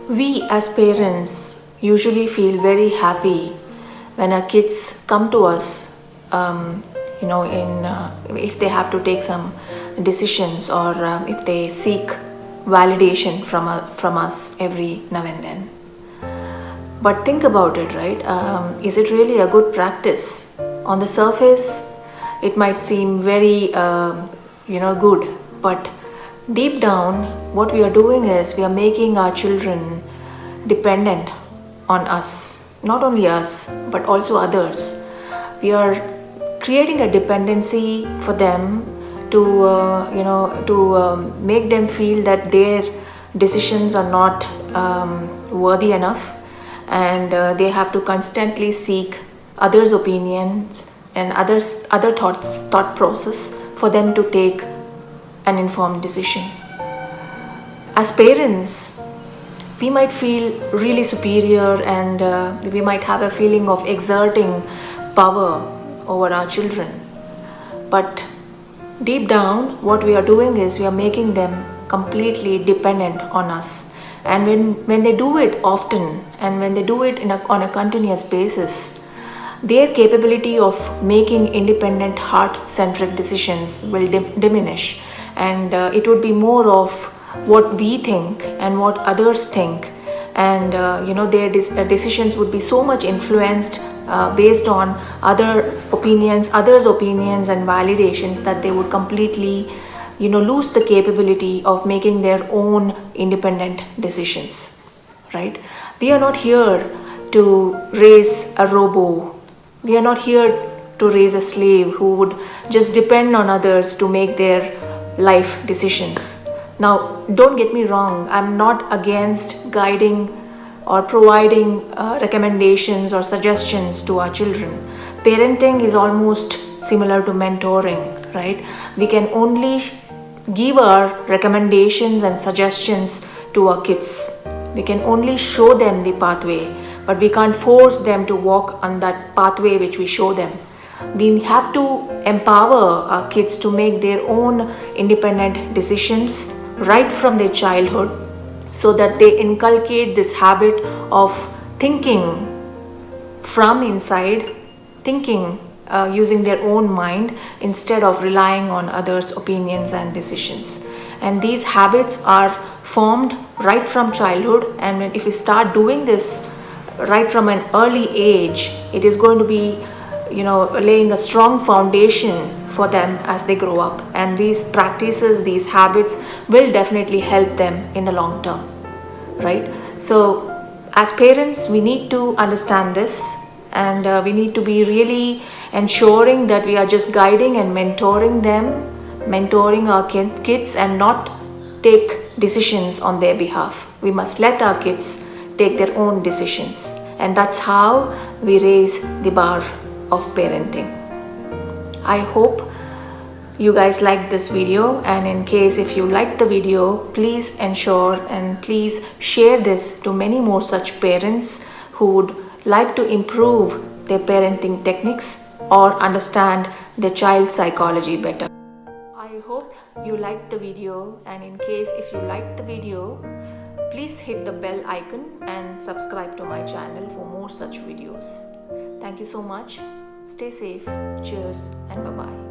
We as parents usually feel very happy when our kids come to us, if they have to take some decisions or if they seek validation from us every now and then. But think about it, right? Is it really a good practice? On the surface, it might seem very, good, but deep down, what we are doing is we are making our children dependent on us. Not only us, but also others. We are creating a dependency for them to make them feel that their decisions are not worthy enough, and they have to constantly seek others' opinions and other thought process for them to take an informed decision. As parents, we might feel really superior, and we might have a feeling of exerting power over our children. But deep down, what we are doing is we are making them completely dependent on us. And when they do it often, and when they do it on a continuous basis, their capability of making independent, heart-centric decisions will diminish. And it would be more of what we think and what others think. And their decisions would be so much influenced based on others' opinions and validations, that they would completely lose the capability of making their own independent decisions, right? We are not here to raise a robo. We are not here to raise a slave who would just depend on others to make their life decisions. Now, don't get me wrong, I'm not against guiding or providing recommendations or suggestions to our children. Parenting is almost similar to mentoring, right? We can only give our recommendations and suggestions to our kids. We can only show them the pathway, but we can't force them to walk on that pathway which we show them. We have to empower our kids to make their own independent decisions right from their childhood, so that they inculcate this habit of thinking from inside, thinking using their own mind instead of relying on others' opinions and decisions. And these habits are formed right from childhood, and if we start doing this right from an early age, it is going to be laying a strong foundation for them as they grow up. And these practices, these habits will definitely help them in the long term, right? So as parents, we need to understand this, and we need to be really ensuring that we are just guiding and mentoring our kids, and not take decisions on their behalf. We must let our kids take their own decisions, and that's how we raise the bar of parenting. I hope you guys liked this video, and in case if you liked the video, please ensure and please share this to many more such parents who would like to improve their parenting techniques or understand the child psychology better. I hope you liked the video, and in case if you liked the video, please hit the bell icon and subscribe to my channel for more such videos. Thank you so much. Stay safe. Cheers and bye-bye.